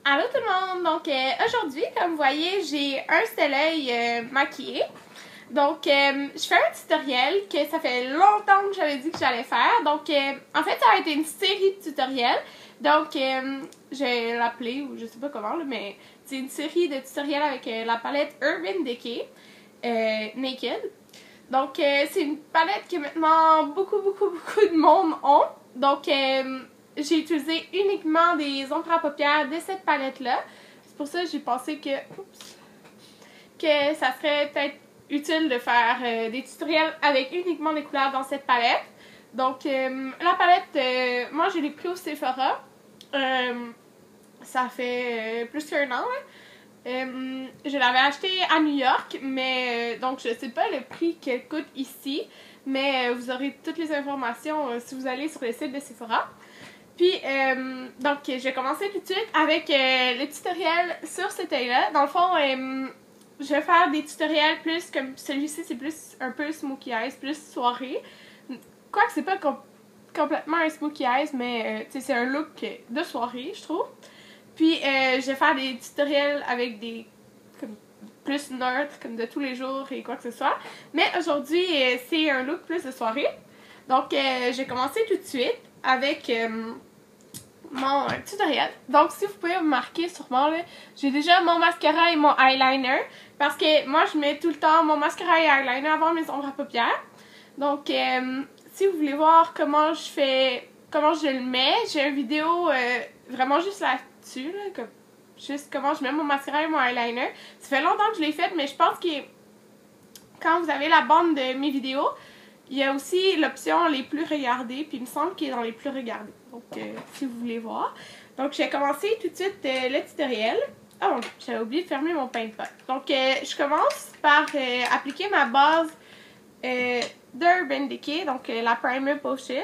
Allô tout le monde! Donc aujourd'hui, comme vous voyez, j'ai un soleil maquillé. Donc je fais un tutoriel que ça fait longtemps que j'avais dit que j'allais faire. Donc en fait, ça a été une série de tutoriels. Donc je vais l'appeler, ou je sais pas comment, là, mais c'est une série de tutoriels avec la palette Urban Decay Naked. Donc c'est une palette que maintenant beaucoup de monde ont. Donc j'ai utilisé uniquement des ombres à paupières de cette palette-là. C'est pour ça que j'ai pensé que ça serait peut-être utile de faire des tutoriels avec uniquement des couleurs dans cette palette. Donc, la palette, moi, je l'ai pris au Sephora. Ça fait plus qu'un an. Je l'avais acheté à New York, mais donc je ne sais pas le prix qu'elle coûte ici. Mais vous aurez toutes les informations si vous allez sur le site de Sephora. Puis, donc, je vais commencer tout de suite avec le tutoriel sur cet œil-là. Dans le fond, je vais faire des tutoriels plus comme celui-ci, c'est plus un peu smokey eyes, plus soirée. Quoique c'est pas complètement un smokey eyes, mais c'est un look de soirée, je trouve. Puis, je vais faire des tutoriels avec des comme, plus neutres, comme de tous les jours et quoi que ce soit. Mais aujourd'hui, c'est un look plus de soirée. Donc, je vais commencer tout de suite avec mon tutoriel. Donc, si vous pouvez remarquer sûrement, j'ai déjà mon mascara et mon eyeliner. Parce que moi, je mets tout le temps mon mascara et eyeliner avant mes ombres à paupières. Donc, si vous voulez voir comment je le mets, j'ai une vidéo vraiment juste là-dessus, juste comment je mets mon mascara et mon eyeliner. Ça fait longtemps que je l'ai fait, mais je pense que quand vous avez la bande de mes vidéos, il y a aussi l'option les plus regardées, puis il me semble qu'il est dans les plus regardées. Donc, si vous voulez voir. Donc, je vais commencer tout de suite le tutoriel. Ah bon, j'avais oublié de fermer mon paint pot. Donc, je commence par appliquer ma base d'Urban Decay, donc la Primer Potion.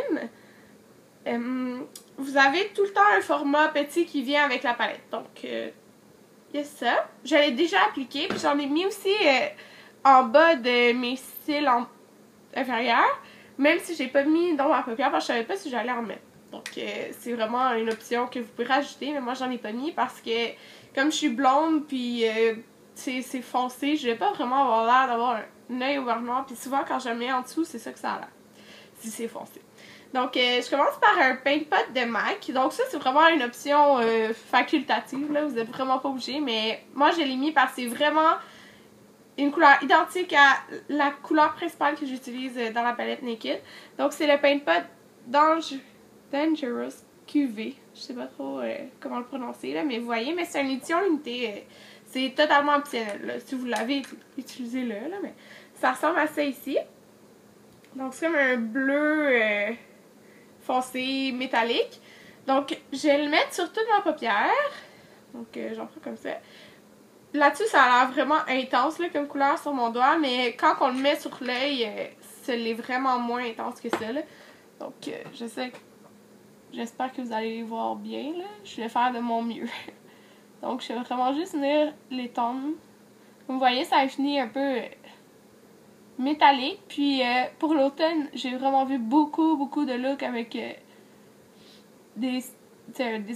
Vous avez tout le temps un format petit qui vient avec la palette. Donc, il y a ça. Je l'ai déjà appliqué, puis j'en ai mis aussi en bas de mes cils inférieurs, même si j'ai pas mis dans ma paupière parce que je savais pas si j'allais en mettre. Donc, c'est vraiment une option que vous pouvez rajouter, mais moi, j'en ai pas mis parce que, comme je suis blonde, puis c'est foncé, je vais pas vraiment avoir l'air d'avoir un œil au beurre noir, puis souvent, quand je le mets en dessous, c'est ça que ça a l'air, si c'est foncé. Donc, je commence par un paint pot de MAC. Donc, ça, c'est vraiment une option facultative, là, vous êtes vraiment pas obligé, mais moi, je l'ai mis parce que c'est vraiment une couleur identique à la couleur principale que j'utilise dans la palette Naked. Donc, c'est le paint pot Dangerous QV. Je sais pas trop comment le prononcer, là, mais vous voyez, mais c'est une édition limitée. C'est totalement optionnel, là. Si vous l'avez, utilisez-le, là, mais ça ressemble à ça ici. Donc, c'est comme un bleu foncé métallique. Donc, je vais le mettre sur toute ma paupière. Donc, j'en prends comme ça. Là-dessus, ça a l'air vraiment intense là, comme couleur sur mon doigt, mais quand on le met sur l'œil, ça l'est vraiment moins intense que ça. Là. Donc, j'espère que vous allez les voir bien. Là. Je vais faire de mon mieux. Donc, je vais vraiment juste venir l'étendre. Comme vous voyez, ça a fini un peu métallique. Puis, pour l'automne, j'ai vraiment vu beaucoup de looks avec des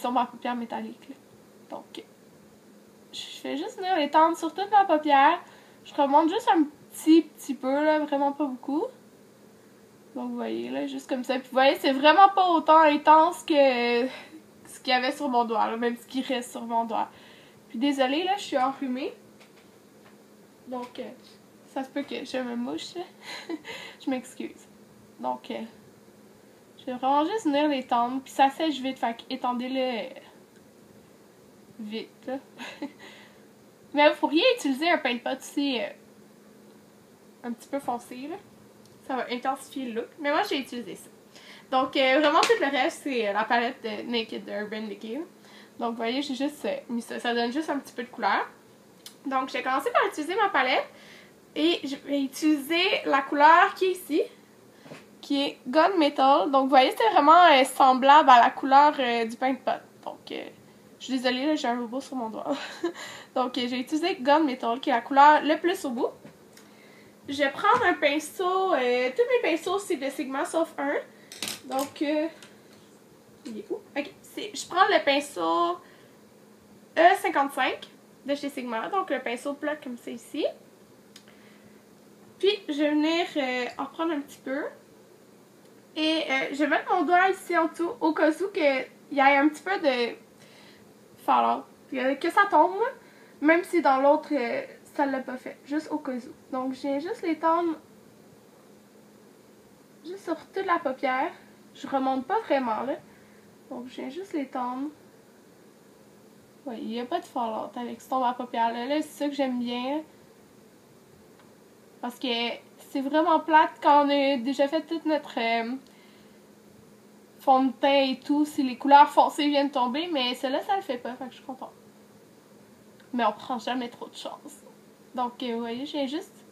ombres à paupières métalliques. Là. Donc, je fais juste venir l'étendre sur toute ma paupière. Je remonte juste un petit peu, là, vraiment pas beaucoup. Donc, vous voyez, là, juste comme ça. Puis, vous voyez, c'est vraiment pas autant intense que ce qu'il y avait sur mon doigt, là, même ce qui reste sur mon doigt. Puis, désolée, là, je suis enrhumée. Donc, ça se peut que je me mouche, là. Je m'excuse. Donc, je vais vraiment juste venir l'étendre. Puis, ça sèche vite, fait qu'étendez-le vite, là. Mais vous pourriez utiliser un paint pot aussi un petit peu foncé, là. Ça va intensifier le look. Mais moi, j'ai utilisé ça. Donc, vraiment, tout le reste, c'est la palette de Naked de Urban Decay. Donc, vous voyez, j'ai juste mis ça. Ça donne juste un petit peu de couleur. Donc, j'ai commencé par utiliser ma palette. Et je vais utiliser la couleur qui est ici, qui est Gunmetal. Donc, vous voyez, c'est vraiment semblable à la couleur du paint pot. Donc, je suis désolée, là, j'ai un robot sur mon doigt. Donc, j'ai utilisé Gunmetal, qui est la couleur le plus au bout. Je vais prendre un pinceau. Tous mes pinceaux, c'est de Sigma, sauf un. Donc, il est où? Ok. Je prends le pinceau E55 de chez Sigma, donc le pinceau plat comme c'est ici. Puis je vais venir en prendre un petit peu. Et je vais mettre mon doigt ici en dessous au cas où qu'il y ait un petit peu de fallout. Que ça tombe, même si dans l'autre, ça ne l'a pas fait. Juste au cas où. Donc je viens juste l'étendre juste sur toute la paupière. Je remonte pas vraiment là. Donc je viens juste l'étendre. Oui, il n'y a pas de fallout avec ce tombe à paupière là. Là, c'est ça que j'aime bien. Parce que c'est vraiment plate quand on a déjà fait toute notre fond de teint et tout, si les couleurs foncées viennent tomber, mais celle-là, ça le fait pas, fait que je suis contente. Mais on prend jamais trop de chance. Donc, vous voyez, je viens juste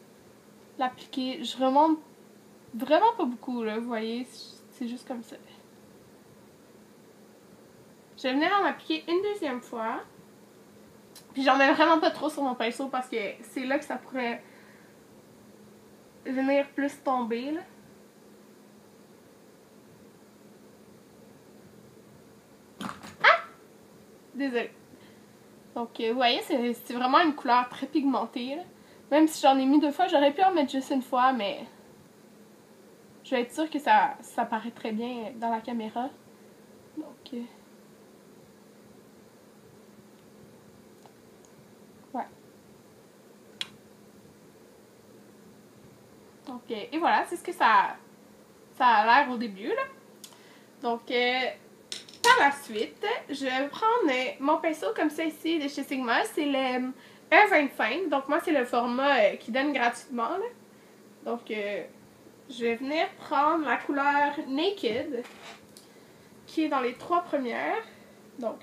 l'appliquer. Je remonte vraiment pas beaucoup, là, vous voyez, c'est juste comme ça. Je vais venir en appliquer une deuxième fois. Puis j'en mets vraiment pas trop sur mon pinceau parce que c'est là que ça pourrait venir plus tomber, là. Désolée. Donc, vous voyez, c'est vraiment une couleur très pigmentée, là. Même si j'en ai mis 2 fois, j'aurais pu en mettre juste une fois, mais je vais être sûre que ça paraît très bien dans la caméra. Donc, ouais. Donc, et voilà, c'est ce que ça a l'air au début, là. Donc, par la suite, je vais prendre mon pinceau comme ça ici de chez Sigma. C'est le E25. Donc, moi, c'est le format qui donne gratuitement, là. Donc, je vais venir prendre la couleur Naked, qui est dans les 3 premières. Donc,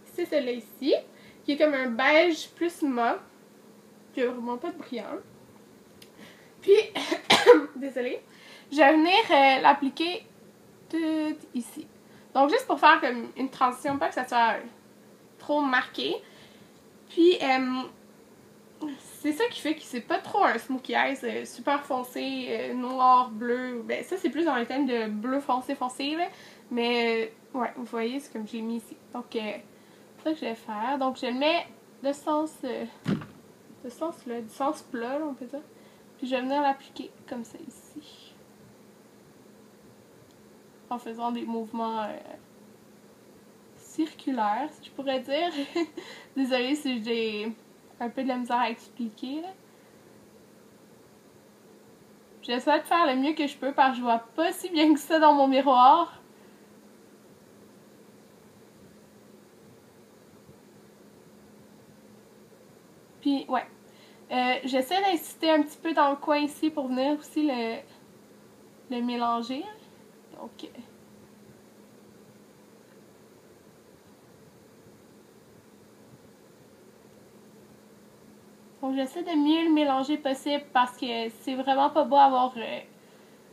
c'est celle-là ici, qui est comme un beige plus mat, qui n'a vraiment pas de brillant. Puis, désolée, je vais venir l'appliquer tout ici. Donc, juste pour faire comme une transition, pas que ça soit trop marqué. Puis, c'est ça qui fait que c'est pas trop un smokey eyes super foncé, noir, bleu. Ben, ça, c'est plus dans les thèmes de bleu foncé, foncé, là. Mais, ouais, vous voyez, c'est comme j'ai mis ici. Donc, c'est ça que je vais faire. Donc, je le mets de sens là, du sens plat, là, on peut dire. Puis, je vais venir l'appliquer comme ça ici. En faisant des mouvements circulaires, si je pourrais dire. Désolée si j'ai un peu de la misère à expliquer, là. J'essaie de faire le mieux que je peux parce que je vois pas si bien que ça dans mon miroir. Puis, ouais. J'essaie d'insister un petit peu dans le coin ici pour venir aussi le mélanger. Donc, j'essaie de mieux le mélanger possible parce que c'est vraiment pas beau avoir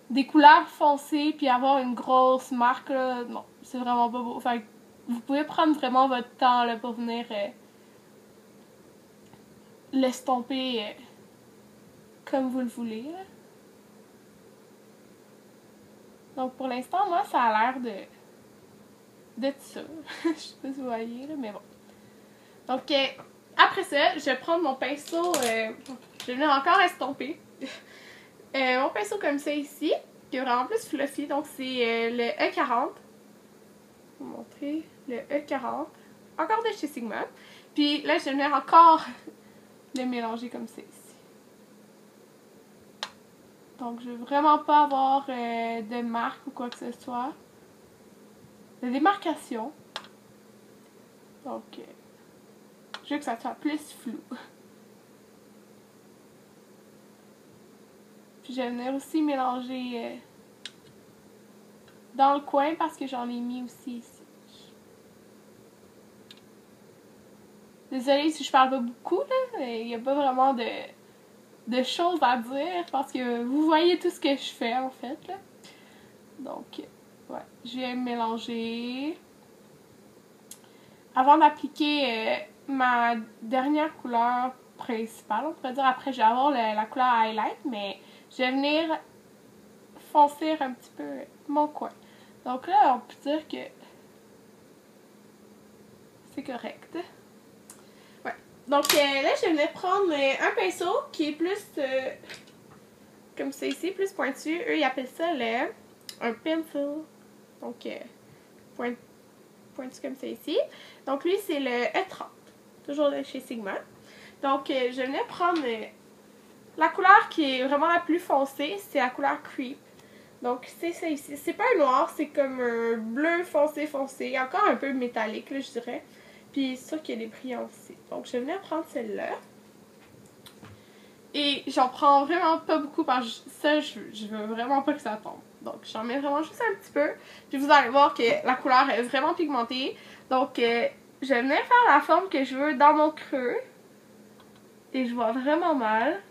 des couleurs foncées puis avoir une grosse marque, là. Non, c'est vraiment pas beau. Enfin, vous pouvez prendre vraiment votre temps là, pour venir l'estomper comme vous le voulez, là. Donc pour l'instant, moi, ça a l'air de ça. Je sais pas si vous voyez, là, mais bon. Donc, après ça, je vais prendre mon pinceau, je vais venir encore estomper. Mon pinceau comme ça ici, qui est vraiment plus fluffy, donc c'est le E40. Je vais vous montrer le E40. Encore de chez Sigma. Puis là, je vais venir encore le mélanger comme ça ici. Donc, je veux vraiment pas avoir de marque ou quoi que ce soit. De démarcation. Donc, je veux que ça soit plus flou. Puis je vais venir aussi mélanger dans le coin parce que j'en ai mis aussi ici. Désolée si je parle pas beaucoup, là. Il n'y a pas vraiment de choses à dire parce que vous voyez tout ce que je fais en fait, là. Donc, ouais, je vais mélanger. Avant d'appliquer ma dernière couleur principale, on pourrait dire, après je vais avoir la couleur highlight, mais je vais venir foncer un petit peu mon coin. Donc là, on peut dire que c'est correct. Donc là, je venais prendre un pinceau qui est plus comme ça ici, plus pointu. Eux, ils appellent ça un pencil. Donc, pointu comme ça ici. Donc, lui, c'est le E30. Toujours de chez Sigma. Donc, je venais prendre la couleur qui est vraiment la plus foncée. C'est la couleur Creep. Donc, c'est ça ici. C'est pas un noir, c'est comme un bleu foncé. Encore un peu métallique, là, je dirais. Puis, c'est sûr qu'il y a des brillants aussi. Donc, je venais prendre celle-là. Et j'en prends vraiment pas beaucoup parce que ça, je veux vraiment pas que ça tombe. Donc, j'en mets vraiment juste un petit peu. Puis, vous allez voir que la couleur est vraiment pigmentée. Donc, je venais faire la forme que je veux dans mon creux. Et je vois vraiment mal.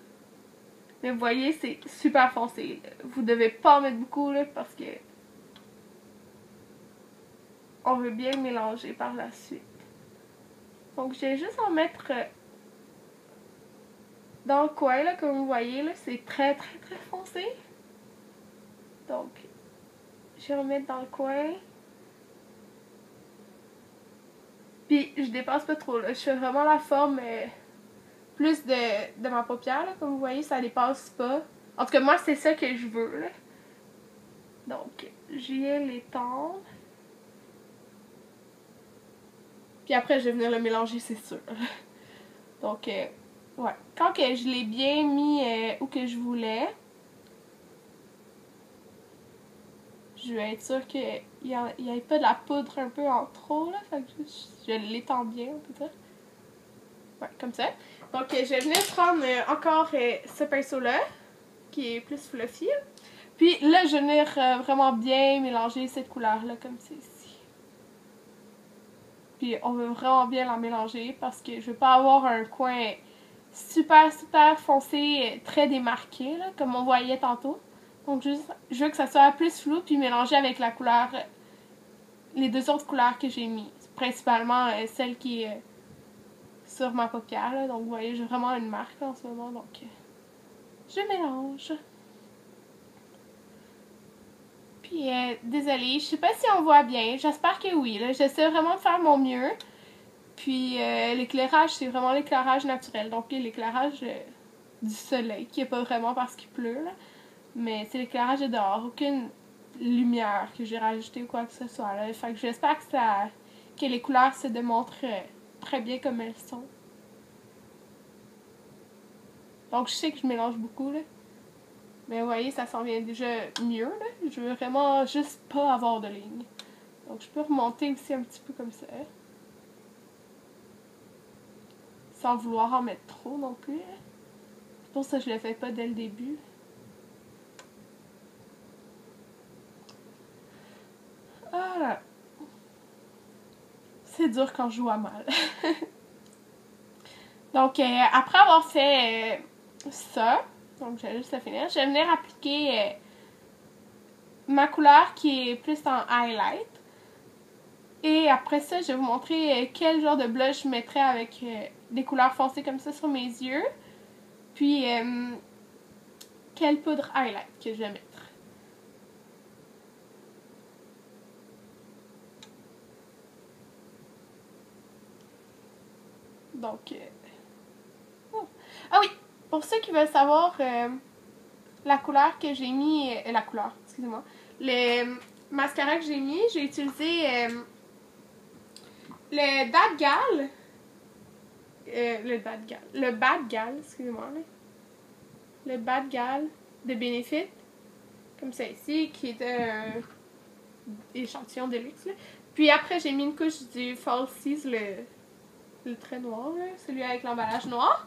Mais vous voyez, c'est super foncé. Vous devez pas en mettre beaucoup là, parce que on veut bien mélanger par la suite. Donc, je vais juste en mettre dans le coin, là, comme vous voyez, là, c'est très foncé. Donc, je vais en mettre dans le coin. Puis, je dépasse pas trop, là. Je fais vraiment la forme plus de ma paupière, là. Comme vous voyez, ça dépasse pas. En tout cas, moi, c'est ça que je veux, là. Donc, j'y ai l'étendre. Puis après, je vais venir le mélanger, c'est sûr. Donc, ouais. Quand que je l'ai bien mis où que je voulais, je vais être sûre qu'il n'y ait pas de la poudre un peu en trop, là. Fait que je l'étends bien, on peut dire. Ouais, comme ça. Donc, je vais venir prendre encore ce pinceau-là, qui est plus fluffy. Puis là, je vais venir vraiment bien mélanger cette couleur-là, comme c'est ici. Puis on veut vraiment bien la mélanger parce que je veux pas avoir un coin super foncé, très démarqué, là, comme on voyait tantôt. Donc je veux que ça soit plus flou, puis mélangé avec la couleur, les deux autres couleurs que j'ai mis. Principalement celle qui est sur ma paupière, là. Donc vous voyez, j'ai vraiment une marque là, en ce moment, donc je mélange. Puis désolée, je sais pas si on voit bien, j'espère que oui, là. J'essaie vraiment de faire mon mieux. Puis l'éclairage, c'est vraiment l'éclairage naturel. Donc l'éclairage du soleil, qui n'est pas vraiment parce qu'il pleut, là. Mais c'est l'éclairage de dehors. Aucune lumière que j'ai rajoutée ou quoi que ce soit, là. Fait que j'espère que les couleurs se démontrent très bien comme elles sont. Donc je sais que je mélange beaucoup, là. Mais vous voyez, ça s'en vient déjà mieux, là. Je veux vraiment juste pas avoir de ligne. Donc je peux remonter aussi un petit peu comme ça. Sans vouloir en mettre trop non plus. C'est pour ça que je le fais pas dès le début. Voilà. C'est dur quand je joue à mal. Donc, après avoir fait ça, donc j'ai juste à finir, je vais venir appliquer ma couleur qui est plus en highlight. Et après ça, je vais vous montrer quel genre de blush je mettrais avec des couleurs foncées comme ça sur mes yeux. Puis, quelle poudre highlight que je vais mettre. Donc, ah oui, pour ceux qui veulent savoir la couleur que j'ai mis, excusez-moi, le mascara que j'ai mis, j'ai utilisé le Bad Gal, excusez-moi, le Bad Gal de Benefit, comme ça ici, qui est un échantillon de luxe, là. Puis après, j'ai mis une couche du Falsies, le trait noir, là, celui avec l'emballage noir.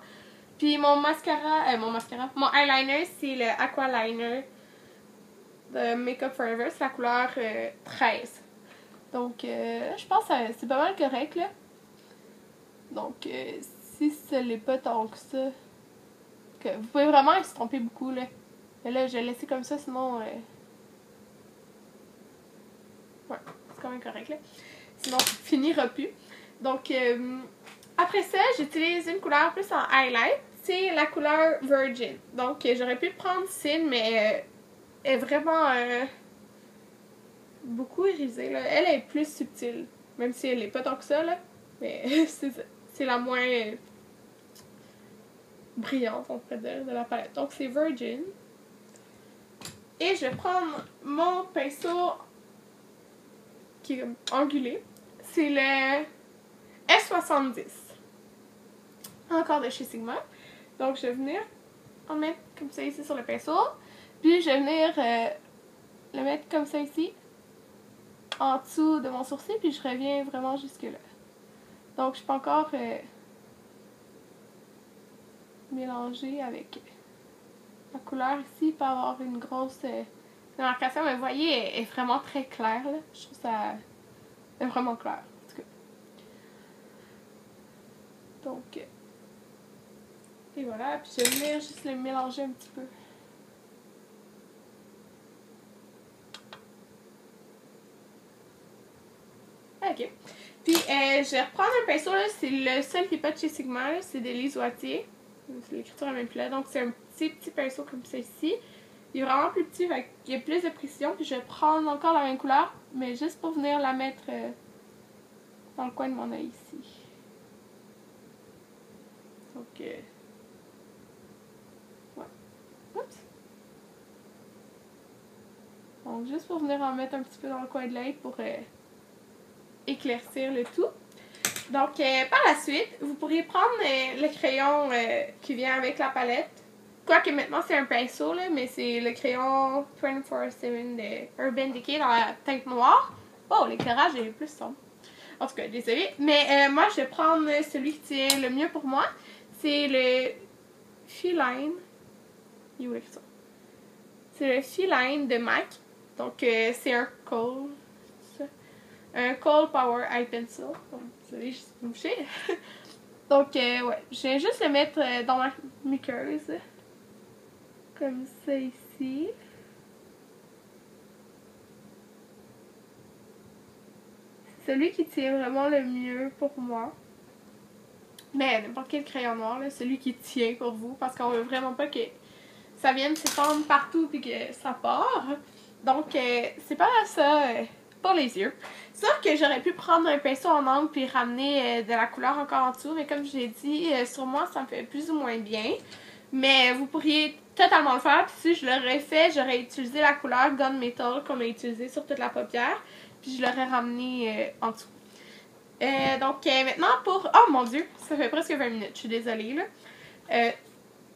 Puis mon eyeliner, c'est le Aqualiner de Makeup Forever, c'est la couleur 13. Donc, je pense que c'est pas mal correct, là. Donc, si ce n'est pas tant que ça, vous pouvez vraiment se tromper beaucoup, là. Mais là, je vais laisser comme ça, sinon... ouais, c'est quand même correct, là. Sinon, ça finira plus. Donc, après ça, j'utilise une couleur plus en highlight. C'est la couleur Virgin. Donc, j'aurais pu prendre Sin, mais elle est vraiment beaucoup irisée, là. Elle est plus subtile, même si elle n'est pas tant que ça, là. Mais c'est la moins brillante, on pourrait dire, de la palette. Donc c'est Virgin. Et je vais prendre mon pinceau qui est angulé. C'est le S70. Encore de chez Sigma. Donc je vais venir en mettre comme ça ici sur le pinceau. Puis je vais venir le mettre comme ça ici. En dessous de mon sourcil. Puis je reviens vraiment jusque là. Donc je peux encore mélanger avec la couleur ici pour avoir une grosse démarcation. Mais vous voyez, elle est vraiment très claire. Là. Je trouve ça est vraiment clair. En tout cas. Donc, et voilà. Puis je vais venir juste le mélanger un petit peu. Ok. Puis je vais reprendre un pinceau. C'est le seul qui n'est pas de chez Sigma. C'est des Lise Wattier. L'écriture est même plus là. Donc c'est un petit pinceau comme ça ici. Il est vraiment plus petit, fait il y a plus de précision. Puis je vais prendre encore la même couleur, mais juste pour venir la mettre dans le coin de mon œil ici. Donc, ouais. Oups. Donc, juste pour venir en mettre un petit peu dans le coin de l'œil pour éclaircir le tout. Donc, par la suite, vous pourriez prendre le crayon qui vient avec la palette. Quoique maintenant c'est un pinceau, là, mais c'est le crayon 24/7 de Urban Decay dans la teinte noire. Oh, l'éclairage est plus sombre. En tout cas, désolé. Mais moi, je vais prendre celui qui tient le mieux pour moi. C'est le Feline. Il est où l'écriture? C'est le Feline de MAC. Donc, c'est un Kohl. Un Kohl Power Eye Pencil. Donc, désolé, je suis bouchée. Donc, ouais. Je vais juste le mettre dans ma muqueuse. Comme ça ici. C'est celui qui tient vraiment le mieux pour moi. Mais n'importe quel crayon noir, là, celui qui tient pour vous. Parce qu'on veut vraiment pas que ça vienne s'étendre partout et que ça part. Donc, c'est pas ça pour les yeux. Sauf que j'aurais pu prendre un pinceau en angle puis ramener de la couleur encore en dessous. Mais comme je l'ai dit, sur moi, ça me fait plus ou moins bien. Mais vous pourriez totalement le faire. Puis si je l'aurais fait, j'aurais utilisé la couleur Gunmetal qu'on a utilisée sur toute la paupière. Puis je l'aurais ramené en dessous. Donc maintenant pour... Oh mon dieu, ça fait presque 20 minutes, je suis désolée là.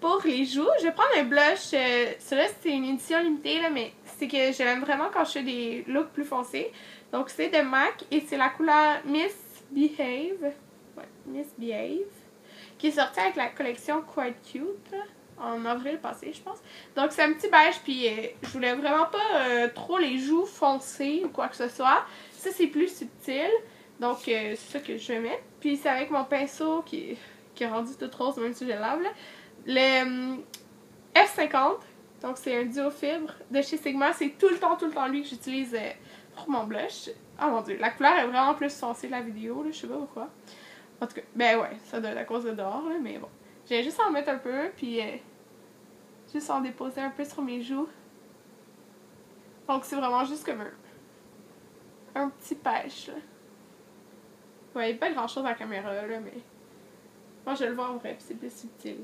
Pour les joues, je vais prendre un blush. Celui-là, c'est une édition limitée, là, mais c'est que j'aime vraiment quand je fais des looks plus foncés. Donc c'est de MAC et c'est la couleur Miss Behave. Ouais, Miss Behave. Qui est sortie avec la collection Quite Cute, là, en avril passé, je pense. Donc c'est un petit beige, puis je voulais vraiment pas trop les joues foncées ou quoi que ce soit. Ça, c'est plus subtil. Donc c'est ça que je vais mettre. Puis c'est avec mon pinceau qui est rendu tout rose, même si je lave, là. Le F50, donc c'est un duo fibre de chez Sigma. C'est tout le temps lui que j'utilise pour mon blush. Oh mon dieu, la couleur est vraiment plus foncée de la vidéo, là, je sais pas pourquoi. En tout cas, ben ouais, ça doit être à cause de dehors, là, mais bon. J'ai juste à en mettre un peu, puis juste en déposer un peu sur mes joues. Donc c'est vraiment juste comme un petit pêche, là. Vous voyez pas grand chose à la caméra, là, mais moi je le vois en vrai, puis c'est plus subtil.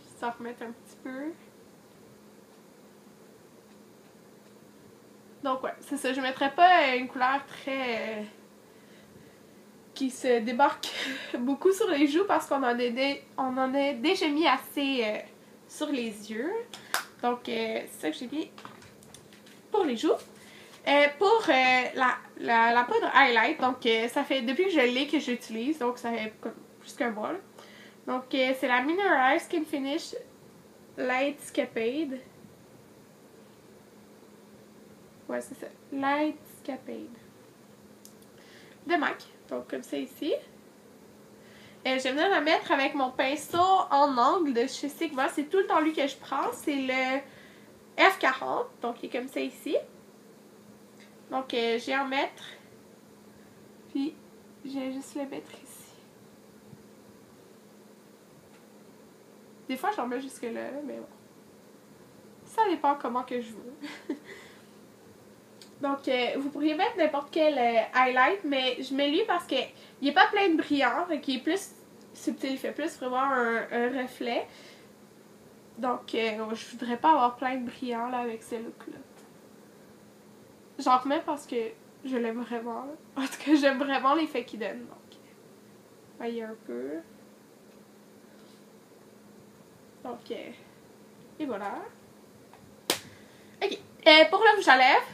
Juste en remettre un petit peu. Donc ouais, c'est ça. Je mettrais pas une couleur très... qui se débarque beaucoup sur les joues parce qu'on en a déjà mis assez sur les yeux. Donc c'est ça que j'ai mis pour les joues. Pour la poudre highlight, donc ça fait depuis que je l'ai que j'utilise, donc ça fait plus qu'un mois. Là. Donc c'est la Mineral Skin Finish Lightscapade. Ouais, c'est ça. Lightscapade. De MAC. Donc, comme ça ici. Je vais venir la mettre avec mon pinceau en angle de chez Sigma. C'est tout le temps lui que je prends. C'est le F40. Donc, il est comme ça ici. Donc, je vais en mettre. Puis, je vais juste le mettre ici. Des fois, j'en mets jusque-là, mais bon. Ça dépend comment que je veux. Donc, vous pourriez mettre n'importe quel highlight, mais je mets lui parce que il est pas plein de brillant, fait qu'il est plus subtil, il fait plus vraiment un reflet. Donc, je voudrais pas avoir plein de brillant là, avec ce look-là. J'en remets parce que je l'aime vraiment. Là. En tout cas, j'aime vraiment l'effet qu'il donne. Donc, voyez un peu. Donc, et voilà. Ok. Pour le rouge à lèvres,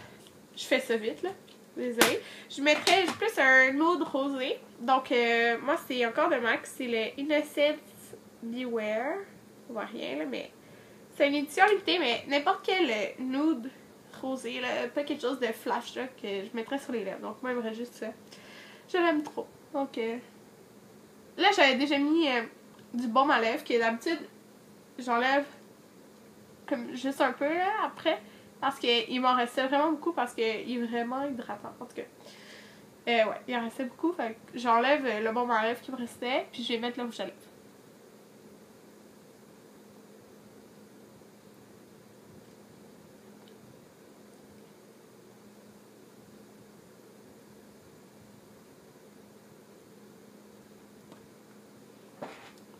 je fais ça vite là. Désolée. Je mettrais plus un nude rosé. Donc, moi, c'est encore de MAC. C'est le Innocent Beware. On voit rien là, mais c'est une édition limitée, mais n'importe quel nude rosé, là, pas quelque chose de flash là, que je mettrais sur les lèvres. Donc, moi, j'aimerais juste ça. Je l'aime trop. Donc, là, j'avais déjà mis du baume à lèvres, que d'habitude, j'enlève comme juste un peu là, après. Parce qu'il m'en restait vraiment beaucoup parce qu'il est vraiment hydratant. En tout cas, ouais, il en restait beaucoup. Fait que j'enlève le baume à lèvres qui me restait, puis je vais mettre le rouge à lèvres.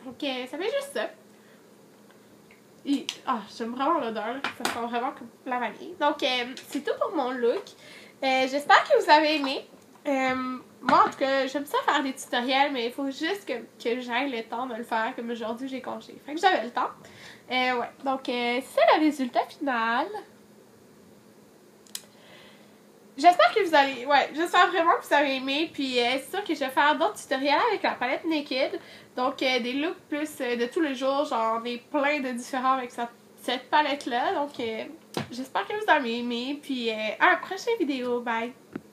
Donc, ça fait juste ça. J'aime vraiment l'odeur, ça sent vraiment comme la vanille. Donc, c'est tout pour mon look. J'espère que vous avez aimé. Moi, en tout cas, j'aime ça faire des tutoriels, mais il faut juste que j'aille le temps de le faire, comme aujourd'hui, j'ai congé. Fait que j'avais le temps. Ouais, donc, c'est le résultat final. J'espère que vous allez... Ouais, j'espère vraiment que vous avez aimé. Puis c'est sûr que je vais faire d'autres tutoriels avec la palette Naked. Donc des looks plus de tous les jours. Genre des plein de différents avec cette palette-là. Donc j'espère que vous avez aimé. Puis à la prochaine vidéo. Bye!